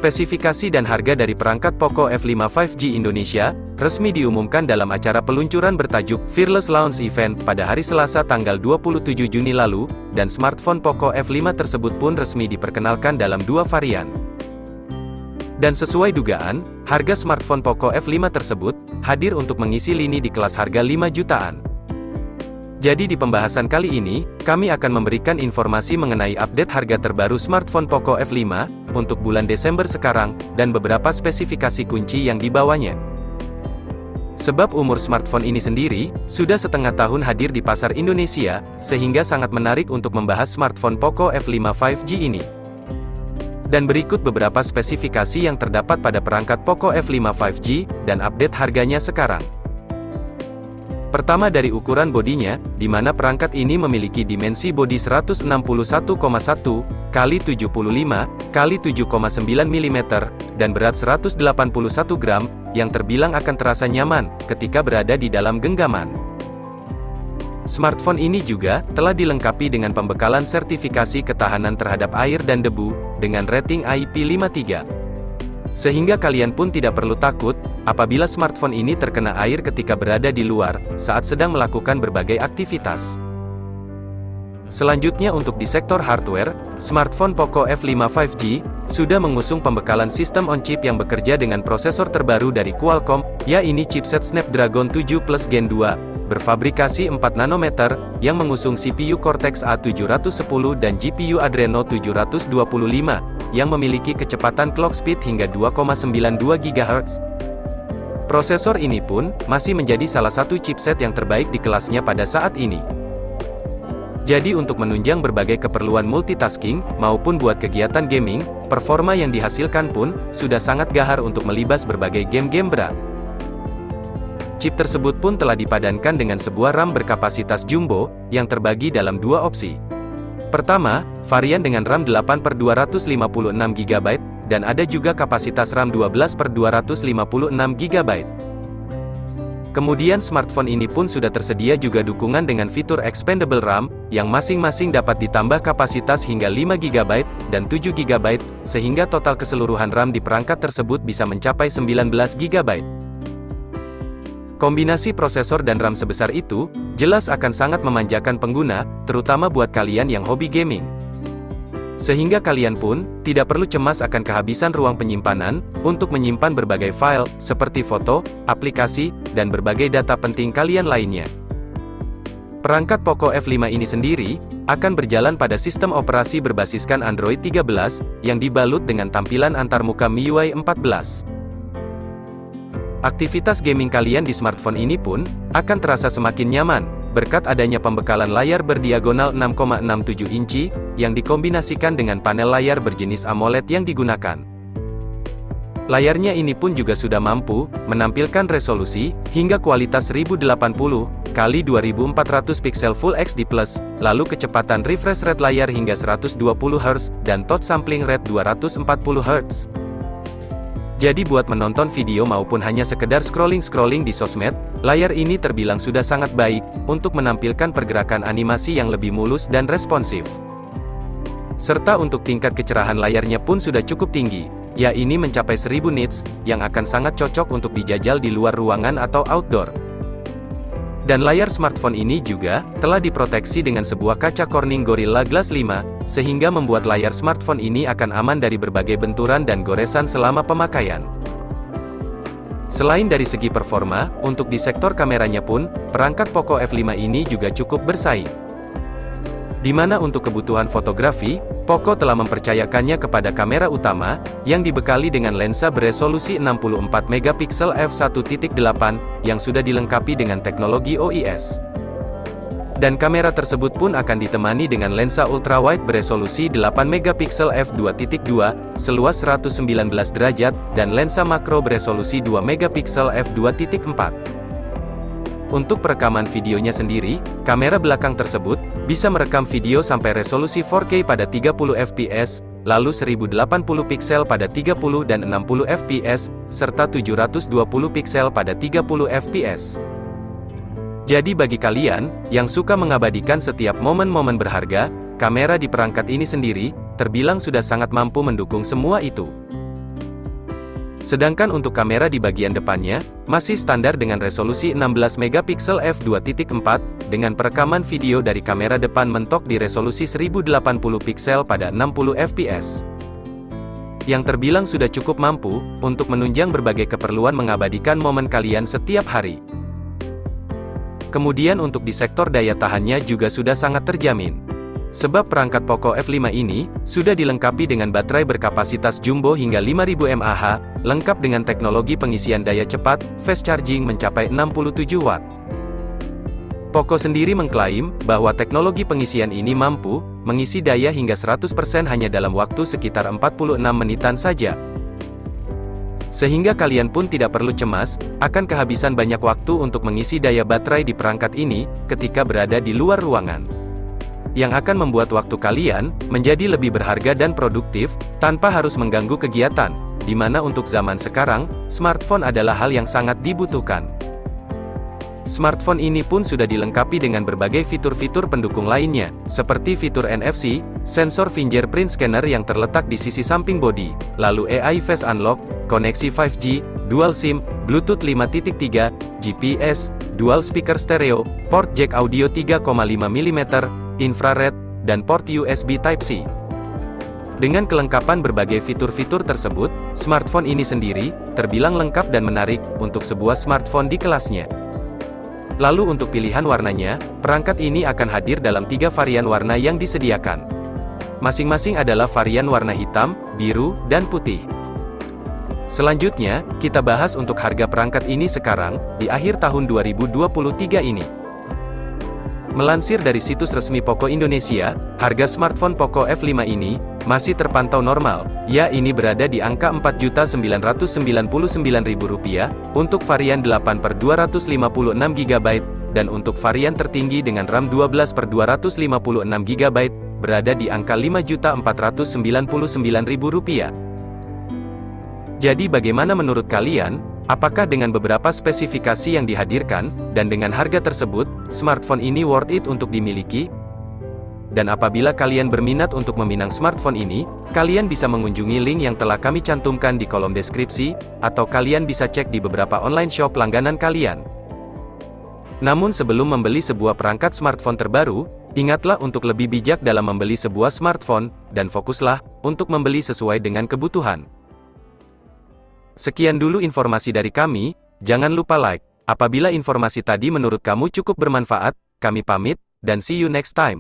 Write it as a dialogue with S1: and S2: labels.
S1: Spesifikasi dan harga dari perangkat Poco F5 5G Indonesia, resmi diumumkan dalam acara peluncuran bertajuk Fearless Launch Event pada hari Selasa tanggal 27 Juni lalu, dan smartphone Poco F5 tersebut pun resmi diperkenalkan dalam dua varian. Dan sesuai dugaan, harga smartphone Poco F5 tersebut hadir untuk mengisi lini di kelas harga 5 jutaan. Jadi di pembahasan kali ini, kami akan memberikan informasi mengenai update harga terbaru smartphone Poco F5 untuk bulan Desember sekarang, dan beberapa spesifikasi kunci yang dibawanya. Sebab umur smartphone ini sendiri sudah setengah tahun hadir di pasar Indonesia, sehingga sangat menarik untuk membahas smartphone Poco F5 5G ini. Dan berikut beberapa spesifikasi yang terdapat pada perangkat Poco F5 5G, dan update harganya sekarang. Pertama dari ukuran bodinya, di mana perangkat ini memiliki dimensi bodi 161,1 x 75 x 7,9 mm, dan berat 181 gram, yang terbilang akan terasa nyaman ketika berada di dalam genggaman. Smartphone ini juga telah dilengkapi dengan pembekalan sertifikasi ketahanan terhadap air dan debu, dengan rating IP53. Sehingga kalian pun tidak perlu takut, apabila smartphone ini terkena air ketika berada di luar, saat sedang melakukan berbagai aktivitas. Selanjutnya untuk di sektor hardware, smartphone Poco F5 5G, sudah mengusung pembekalan sistem on-chip yang bekerja dengan prosesor terbaru dari Qualcomm, yaitu chipset Snapdragon 7 Plus Gen 2, berfabrikasi 4 nanometer, yang mengusung CPU Cortex A710 dan GPU Adreno 725, yang memiliki kecepatan clock speed hingga 2,92 GHz. Prosesor ini pun masih menjadi salah satu chipset yang terbaik di kelasnya pada saat ini. Jadi untuk menunjang berbagai keperluan multitasking, maupun buat kegiatan gaming, performa yang dihasilkan pun sudah sangat gahar untuk melibas berbagai game-game berat. Chip tersebut pun telah dipadankan dengan sebuah RAM berkapasitas jumbo, yang terbagi dalam dua opsi. Pertama, varian dengan RAM 8/256 GB, dan ada juga kapasitas RAM 12/256 GB. Kemudian smartphone ini pun sudah tersedia juga dukungan dengan fitur Expandable RAM, yang masing-masing dapat ditambah kapasitas hingga 5 GB, dan 7 GB, sehingga total keseluruhan RAM di perangkat tersebut bisa mencapai 19 GB. Kombinasi prosesor dan RAM sebesar itu, jelas akan sangat memanjakan pengguna, terutama buat kalian yang hobi gaming. Sehingga kalian pun tidak perlu cemas akan kehabisan ruang penyimpanan untuk menyimpan berbagai file, seperti foto, aplikasi, dan berbagai data penting kalian lainnya. Perangkat Poco F5 ini sendiri akan berjalan pada sistem operasi berbasiskan Android 13, yang dibalut dengan tampilan antarmuka MIUI 14. Aktivitas gaming kalian di smartphone ini pun akan terasa semakin nyaman, berkat adanya pembekalan layar berdiagonal 6,67 inci, yang dikombinasikan dengan panel layar berjenis AMOLED yang digunakan. Layarnya ini pun juga sudah mampu menampilkan resolusi hingga kualitas 1080 x 2400 pixel Full HD+, lalu kecepatan refresh rate layar hingga 120 Hz, dan touch sampling rate 240 Hz. Jadi buat menonton video maupun hanya sekedar scrolling-scrolling di sosmed, layar ini terbilang sudah sangat baik untuk menampilkan pergerakan animasi yang lebih mulus dan responsif. Serta untuk tingkat kecerahan layarnya pun sudah cukup tinggi, yaitu mencapai 1000 nits, yang akan sangat cocok untuk dijajal di luar ruangan atau outdoor. Dan layar smartphone ini juga telah diproteksi dengan sebuah kaca Corning Gorilla Glass 5, sehingga membuat layar smartphone ini akan aman dari berbagai benturan dan goresan selama pemakaian. Selain dari segi performa, untuk di sektor kameranya pun, perangkat Poco F5 ini juga cukup bersaing. Di mana untuk kebutuhan fotografi, Poco telah mempercayakannya kepada kamera utama, yang dibekali dengan lensa beresolusi 64 megapiksel f1.8, yang sudah dilengkapi dengan teknologi OIS. Dan kamera tersebut pun akan ditemani dengan lensa ultrawide beresolusi 8 megapiksel f2.2, seluas 119 derajat, dan lensa makro beresolusi 2 megapiksel f2.4. Untuk perekaman videonya sendiri, kamera belakang tersebut bisa merekam video sampai resolusi 4K pada 30 fps, lalu 1080 piksel pada 30 dan 60 fps, serta 720 piksel pada 30 fps. Jadi bagi kalian yang suka mengabadikan setiap momen-momen berharga, kamera di perangkat ini sendiri terbilang sudah sangat mampu mendukung semua itu. Sedangkan untuk kamera di bagian depannya, masih standar dengan resolusi 16 megapiksel f2.4, dengan perekaman video dari kamera depan mentok di resolusi 1080 piksel pada 60 fps. Yang terbilang sudah cukup mampu, untuk menunjang berbagai keperluan mengabadikan momen kalian setiap hari. Kemudian untuk di sektor daya tahannya juga sudah sangat terjamin. Sebab perangkat Poco F5 ini, sudah dilengkapi dengan baterai berkapasitas jumbo hingga 5000 mAh, lengkap dengan teknologi pengisian daya cepat, fast charging mencapai 67 Watt. Poco sendiri mengklaim, bahwa teknologi pengisian ini mampu, mengisi daya hingga 100% hanya dalam waktu sekitar 46 menitan saja. Sehingga kalian pun tidak perlu cemas, akan kehabisan banyak waktu untuk mengisi daya baterai di perangkat ini, ketika berada di luar ruangan. Yang akan membuat waktu kalian, menjadi lebih berharga dan produktif, tanpa harus mengganggu kegiatan, di mana untuk zaman sekarang, smartphone adalah hal yang sangat dibutuhkan. Smartphone ini pun sudah dilengkapi dengan berbagai fitur-fitur pendukung lainnya, seperti fitur NFC, sensor fingerprint scanner yang terletak di sisi samping bodi, lalu AI Face Unlock, koneksi 5G, dual SIM, Bluetooth 5.3, GPS, dual speaker stereo, port jack audio 3,5 mm, infrared, dan port USB Type-C. Dengan kelengkapan berbagai fitur-fitur tersebut, smartphone ini sendiri, terbilang lengkap dan menarik, untuk sebuah smartphone di kelasnya. Lalu untuk pilihan warnanya, perangkat ini akan hadir dalam 3 varian warna yang disediakan. Masing-masing adalah varian warna hitam, biru, dan putih. Selanjutnya, kita bahas untuk harga perangkat ini sekarang, di akhir tahun 2023 ini. Melansir dari situs resmi Poco Indonesia, harga smartphone Poco F5 ini, masih terpantau normal, ini berada di angka Rp4.999.000, untuk varian 8/256GB, dan untuk varian tertinggi dengan RAM 12/256GB, berada di angka Rp5.499.000. Jadi bagaimana menurut kalian? Apakah dengan beberapa spesifikasi yang dihadirkan, dan dengan harga tersebut, smartphone ini worth it untuk dimiliki? Dan apabila kalian berminat untuk meminang smartphone ini, kalian bisa mengunjungi link yang telah kami cantumkan di kolom deskripsi, atau kalian bisa cek di beberapa online shop langganan kalian. Namun sebelum membeli sebuah perangkat smartphone terbaru, ingatlah untuk lebih bijak dalam membeli sebuah smartphone, dan fokuslah untuk membeli sesuai dengan kebutuhan. Sekian dulu informasi dari kami, jangan lupa like. Apabila informasi tadi menurut kamu cukup bermanfaat, kami pamit, dan see you next time.